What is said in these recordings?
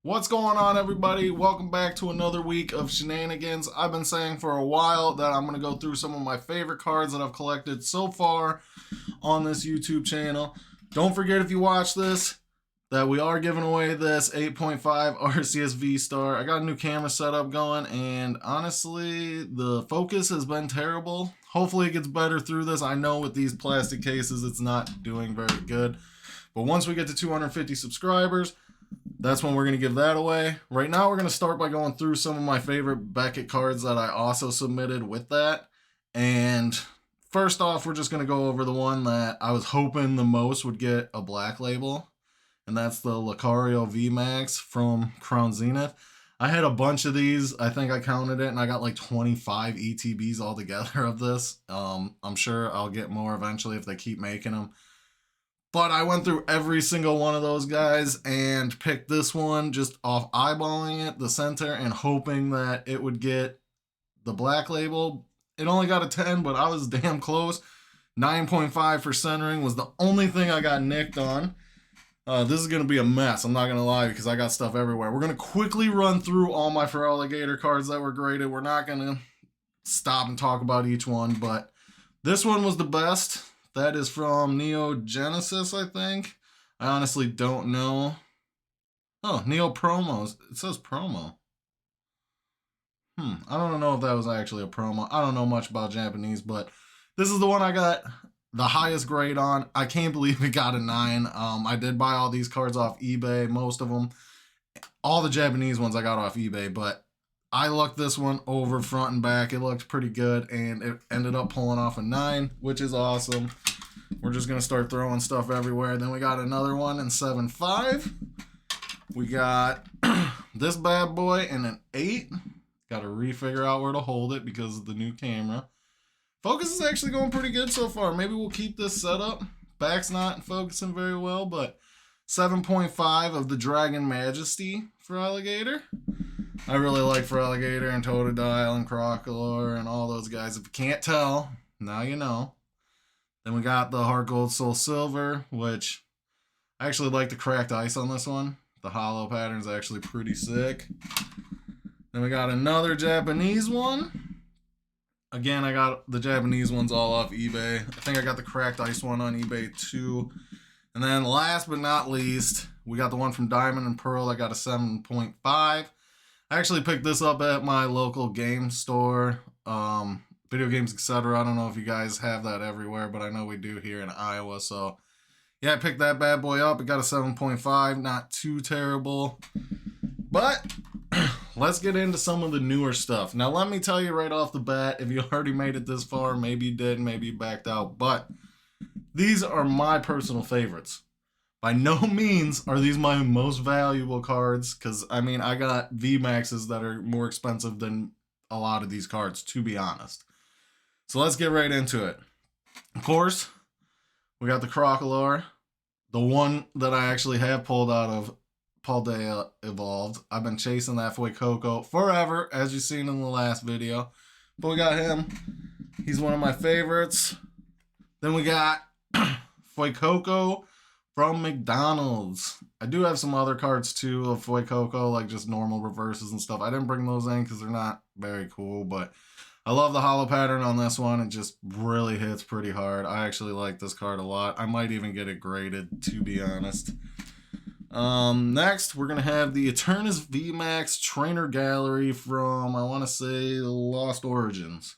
What's going on, everybody? Welcome back to another week of shenanigans. I've been saying for a while that I'm going to go through some of my favorite cards that I've collected so far on this YouTube channel. Don't forget, if you watch this, that we are giving away this 8.5 RCS V-Star. I got a new camera setup going, and honestly, the focus has been terrible. Hopefully it gets better through this. I know with these plastic cases, it's not doing very good. But once we get to 250 subscribers, that's when we're going to give that away. Right now, we're going to start by going through some of my favorite Beckett cards that I also submitted with that. And first off, we're just going to go over the one that I was hoping the most would get a black label. And that's the Lucario VMAX from Crown Zenith. I had a bunch of these. I think I counted it, and I got like 25 ETBs altogether of this. I'm sure I'll get more eventually if they keep making them. But I went through every single one of those guys and picked this one just off eyeballing it, the center, and hoping that it would get the black label. It only got a 10, but I was damn close. 9.5 for centering was the only thing I got nicked on. This is going to be a mess, I'm not going to lie, because I got stuff everywhere. We're going to quickly run through all my Feraligatr cards that were graded. We're not going to stop and talk about each one, but this one was the best. That is from Neo Genesis, I think. I honestly don't know. Oh, Neo Promos. It says promo. I don't know if that was actually a promo. I don't know much about Japanese, but this is the one I got the highest grade on. I can't believe it got a 9. I did buy all these cards off eBay, most of them. All the Japanese ones I got off eBay, but I looked this one over front and back. It looked pretty good, and it ended up pulling off a 9, which is awesome. We're just going to start throwing stuff everywhere. Then we got another one in 7.5. We got this bad boy in an 8. Got to refigure out where to hold it because of the new camera. Focus is actually going pretty good so far. Maybe we'll keep this setup. Back's not focusing very well, but 7.5 of the Dragon Majesty Feraligatr. I really like Feraligatr and Totodile and Crocodile and all those guys. If you can't tell, now you know. Then we got the Heart Gold Soul Silver, which I actually like the cracked ice on this one. The hollow pattern's actually pretty sick. Then we got another Japanese one. Again, I got the Japanese ones all off eBay. I think I got the cracked ice one on eBay too. And then last but not least, we got the one from Diamond and Pearl. I got a 7.5. I actually picked this up at my local game store, Video Games Etc. I don't know if you guys have that everywhere, but I know we do here in Iowa. So, yeah, I picked that bad boy up. It got a 7.5. Not too terrible. But let's get into some of the newer stuff. Now, let me tell you right off the bat, if you already made it this far, maybe you did, maybe you backed out, but these are my personal favorites. By no means are these my most valuable cards, because, I mean, I got VMAXs that are more expensive than a lot of these cards, to be honest. So let's get right into it. Of course, we got the Crocodile, the one that I actually have pulled out of Paldea Evolved. I've been chasing that Fuecoco forever, as you've seen in the last video. But we got him. He's one of my favorites. Then we got Fuecoco from McDonald's. I do have some other cards too of Fuecoco, like just normal reverses and stuff. I didn't bring those in because they're not very cool, but I love the hollow pattern on this one. It just really hits pretty hard. I actually like this card a lot. I might even get it graded, to be honest. Next, we're going to have the Eternus VMAX Trainer Gallery from, I want to say, Lost Origins.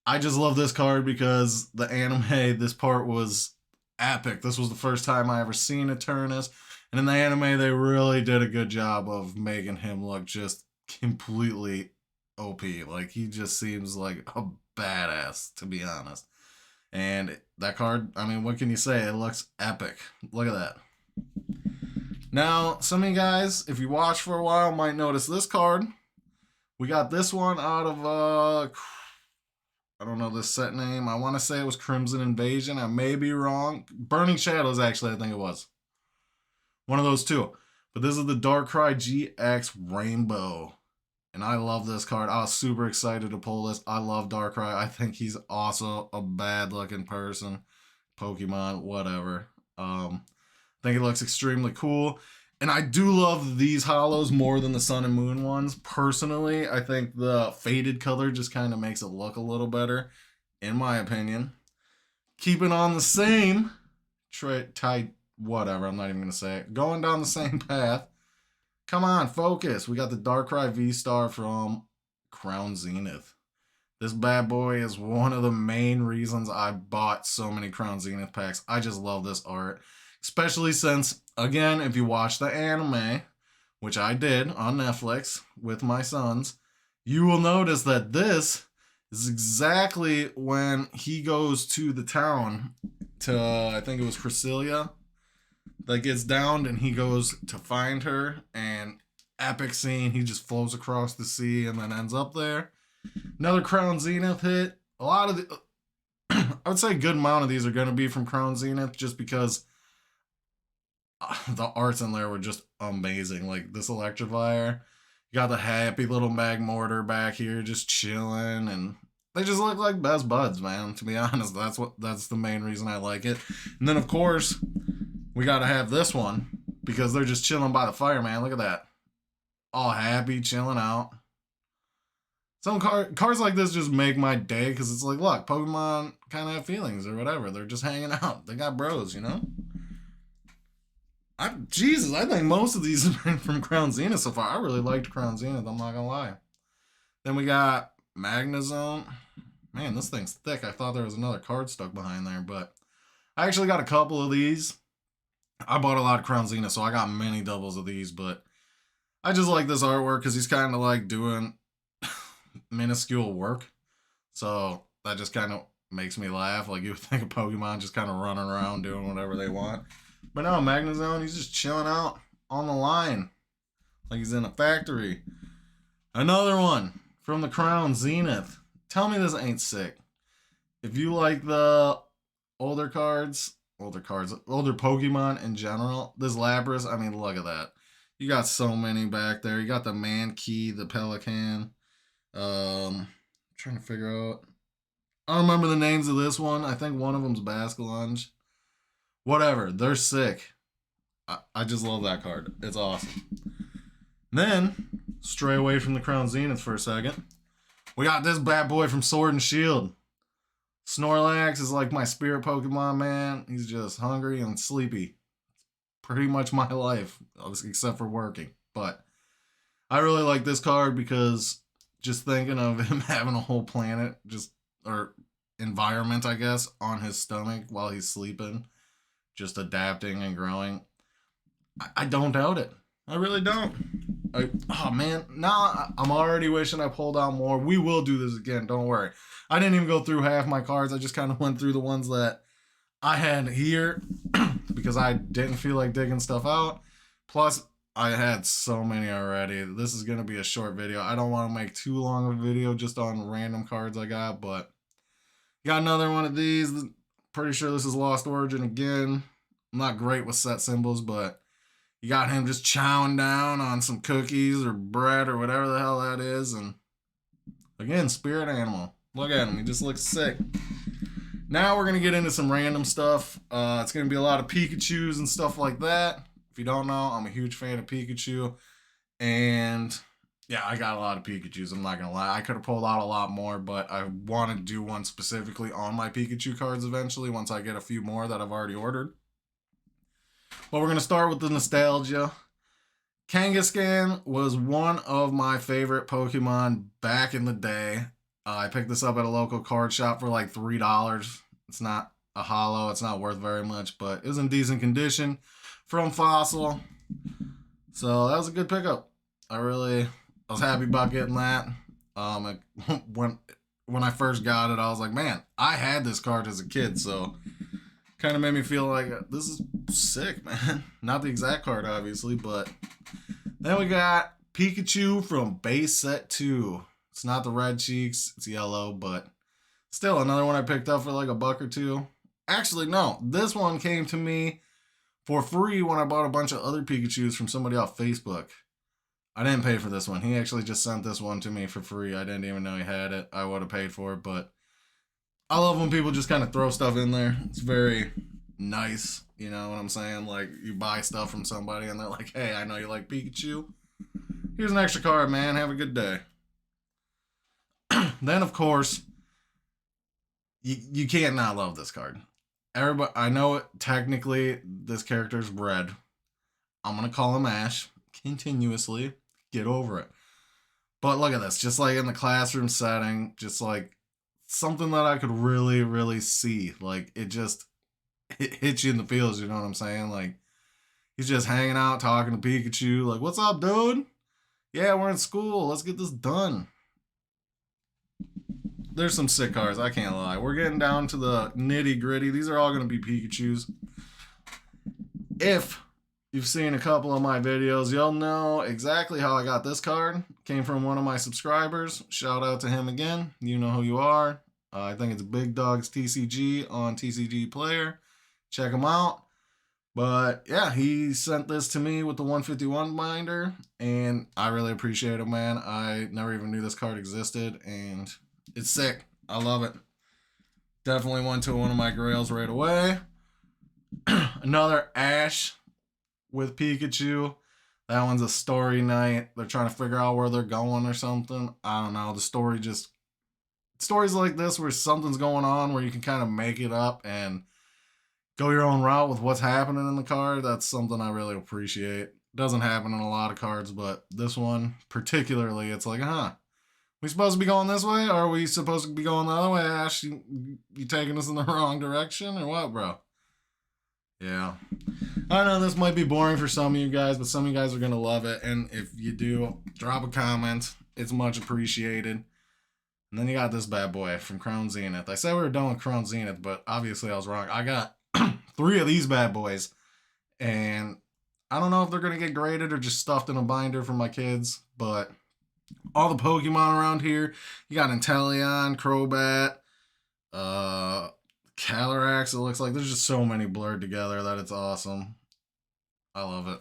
I just love this card because the anime, this part was epic. This was the first time I ever seen Eternus. And in the anime, they really did a good job of making him look just completely OP. Like, he just seems like a badass, to be honest. And that card, I mean, what can you say? It looks epic. Look at that. Now, some of you guys, if you watch for a while, might notice this card. We got this one out of, I don't know this set name. I want to say it was Crimson Invasion. I may be wrong. Burning Shadows, actually, I think it was. One of those two. But this is the Darkrai GX Rainbow. And I love this card. I was super excited to pull this. I love Darkrai. I think he's also a bad-looking person. Pokemon, whatever. I think it looks extremely cool. And I do love these holos more than the Sun and Moon ones. Personally, I think the faded color just kind of makes it look a little better, in my opinion. Keeping on the same tight, whatever, I'm not even going to say it. Going down the same path. Come on, focus. We got the Darkrai V-Star from Crown Zenith. This bad boy is one of the main reasons I bought so many Crown Zenith packs. I just love this art. Especially since, again, if you watch the anime, which I did on Netflix with my sons, you will notice that this is exactly when he goes to the town to, I think it was Cresselia, that gets downed and he goes to find her, and epic scene, he just flows across the sea and then ends up there. Another Crown Zenith hit. A lot of the, I would say a good amount of these are going to be from Crown Zenith just because the arts in there were just amazing. Like this Electivire, you got the happy little Magmortar back here just chilling, and they just look like best buds, man. To be honest, that's the main reason I like it. And then of course, we got to have this one because they're just chilling by the fire, man. Look at that. All happy, chilling out. Some cards like this just make my day because it's like, look, Pokemon kind of have feelings or whatever. They're just hanging out. They got bros, you know? Jesus, I think most of these have been from Crown Zenith so far. I really liked Crown Zenith, I'm not going to lie. Then we got Magnezone. Man, this thing's thick. I thought there was another card stuck behind there, but I actually got a couple of these. I bought a lot of Crown Zenith, so I got many doubles of these, but I just like this artwork because he's kind of like doing minuscule work. So that just kind of makes me laugh. Like you would think of Pokemon just kind of running around doing whatever they want. But no, Magnezone, he's just chilling out on the line. Like he's in a factory. Another one from the Crown Zenith. Tell me this ain't sick. If you like the older Pokemon in general, this Lapras, I mean, look at that. You got so many back there. You got the Mankey, the Pelican. Trying to figure out. I don't remember the names of this one. I think one of them's Basculunge. Whatever. They're sick. I just love that card. It's awesome. Then, stray away from the Crown Zenith for a second. We got this bad boy from Sword and Shield. Snorlax is like my spirit Pokemon, man. He's just hungry and sleepy. Pretty much my life, except for working. But I really like this card because just thinking of him having a whole planet, or environment, I guess, on his stomach while he's sleeping, just adapting and growing. I don't doubt it. I really don't. Oh man, now I'm already wishing I pulled out more. We will do this again, don't worry. I didn't even go through half my cards. I just kind of went through the ones that I had here because I didn't feel like digging stuff out. Plus, I had so many already. This is going to be a short video. I don't want to make too long of a video just on random cards I got, but got another one of these. Pretty sure this is Lost Origin again. I'm not great with set symbols, but you got him just chowing down on some cookies or bread or whatever the hell that is. And again, spirit animal. Look at him. He just looks sick. Now we're going to get into some random stuff. It's going to be a lot of Pikachus and stuff like that. If you don't know, I'm a huge fan of Pikachu. And yeah, I got a lot of Pikachus. I'm not going to lie. I could have pulled out a lot more, but I want to do one specifically on my Pikachu cards eventually once I get a few more that I've already ordered. But we're going to start with the nostalgia. Kangaskhan was one of my favorite Pokemon back in the day. I picked this up at a local card shop for like $3. It's not a holo. It's not worth very much, but it was in decent condition from Fossil. So that was a good pickup. I was happy about getting that. When I first got it, I was like, man, I had this card as a kid, so kind of made me feel like this is sick, man. Not the exact card, obviously, but then we got Pikachu from base set 2. It's not the red cheeks, it's yellow, but still another one I picked up for like $1 or $2. Actually, no, this one came to me for free when I bought a bunch of other Pikachus from somebody off Facebook. I didn't pay for this one. He actually just sent this one to me for free. I didn't even know he had it. I would have paid for it, but I love when people just kind of throw stuff in there. It's very nice. You know what I'm saying? Like, you buy stuff from somebody and they're like, hey, I know you like Pikachu. Here's an extra card, man. Have a good day. Then, of course, you can't not love this card. Everybody, I know it, technically this character's red. I'm going to call him Ash continuously. Get over it. But look at this. Just like in the classroom setting, just like something that I could really, really see. Like, it hits you in the feels, you know what I'm saying? Like, he's just hanging out, talking to Pikachu. Like, what's up, dude? Yeah, we're in school. Let's get this done. There's some sick cards, I can't lie. We're getting down to the nitty gritty. These are all going to be Pikachus. If you've seen a couple of my videos, you'll know exactly how I got this card. Came from one of my subscribers. Shout out to him again. You know who you are. I think it's Big Dogs TCG on TCG Player. Check him out. But yeah, he sent this to me with the 151 binder, and I really appreciate it, man. I never even knew this card existed, and it's sick. I love it. Definitely went to one of my grails right away. Another Ash with Pikachu. That one's a story night. They're trying to figure out where they're going or something. I don't know. The story just... Stories like this where something's going on where you can kind of make it up and go your own route with what's happening in the card. That's something I really appreciate. Doesn't happen in a lot of cards, but this one particularly, it's like, we supposed to be going this way, or are we supposed to be going the other way, Ash? You taking us in the wrong direction, or what, bro? Yeah. I know this might be boring for some of you guys, but some of you guys are going to love it. And if you do, drop a comment. It's much appreciated. And then you got this bad boy from Crown Zenith. I said we were done with Crown Zenith, but obviously I was wrong. I got 3 of these bad boys. And I don't know if they're going to get graded or just stuffed in a binder for my kids, but all the Pokemon around here, you got Inteleon, Crobat, Calyrex, it looks like. There's just so many blurred together that it's awesome. I love it.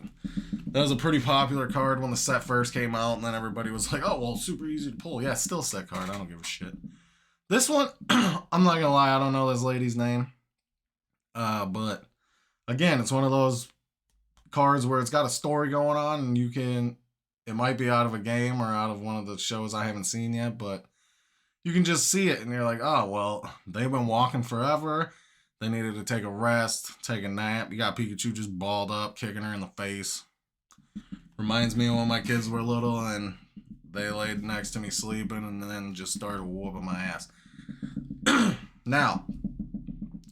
That was a pretty popular card when the set first came out, and then everybody was like, oh, well, super easy to pull. Yeah, it's still a set card. I don't give a shit. This one, I'm not gonna lie, I don't know this lady's name. But again, it's one of those cards where it's got a story going on, and you can... It might be out of a game or out of one of the shows I haven't seen yet, but you can just see it and you're like, oh, well, they've been walking forever. They needed to take a rest, take a nap. You got Pikachu just balled up, kicking her in the face. Reminds me of when my kids were little and they laid next to me sleeping and then just started whooping my ass. Now,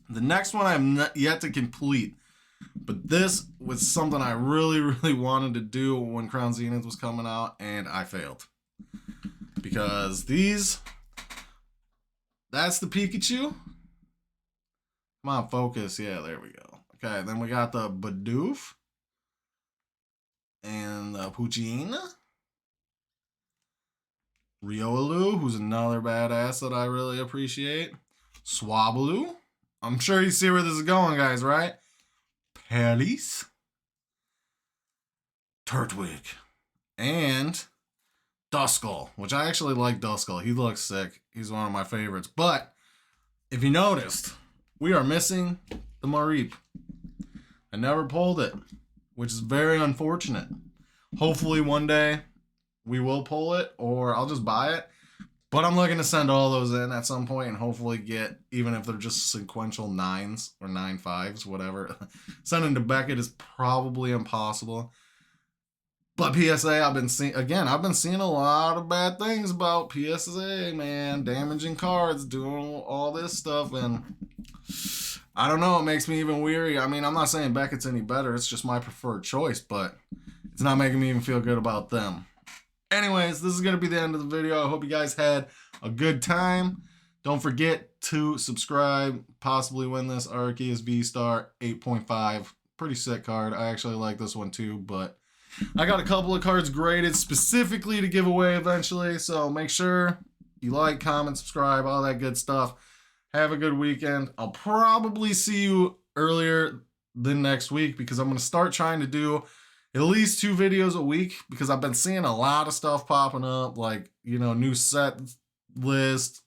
the next one I'm yet to complete. But this was something I really, really wanted to do when Crown Zenith was coming out, and I failed. Because that's the Pikachu. Come on, focus. Yeah, there we go. Okay, then we got the Bidoof. And the Poochyena. Riolu, who's another badass that I really appreciate. Swablu. I'm sure you see where this is going, guys, right? Palis, Turtwig, and Duskull, which I actually like Duskull. He looks sick. He's one of my favorites. But if you noticed, we are missing the Mareep. I never pulled it, which is very unfortunate. Hopefully one day we will pull it, or I'll just buy it. But I'm looking to send all those in at some point and hopefully get, even if they're just sequential 9s or 9-5s, whatever. Sending to Beckett is probably impossible. But PSA, I've been seeing a lot of bad things about PSA, man. Damaging cards, doing all this stuff, and I don't know, it makes me even weary. I mean, I'm not saying Beckett's any better, it's just my preferred choice, but it's not making me even feel good about them. Anyways, this is going to be the end of the video. I hope you guys had a good time. Don't forget to subscribe. Possibly win this Arceus V-Star 8.5. Pretty sick card. I actually like this one too, but I got a couple of cards graded specifically to give away eventually. So make sure you like, comment, subscribe, all that good stuff. Have a good weekend. I'll probably see you earlier than next week because I'm going to start trying to do at least 2 videos a week because I've been seeing a lot of stuff popping up, like, you know, new set list,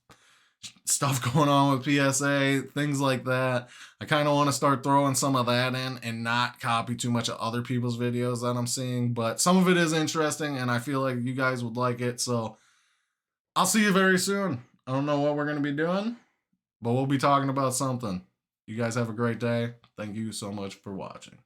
stuff going on with PSA, things like that. I kind of want to start throwing some of that in and not copy too much of other people's videos that I'm seeing. But some of it is interesting and I feel like you guys would like it. So I'll see you very soon. I don't know what we're going to be doing, but we'll be talking about something. You guys have a great day. Thank you so much for watching.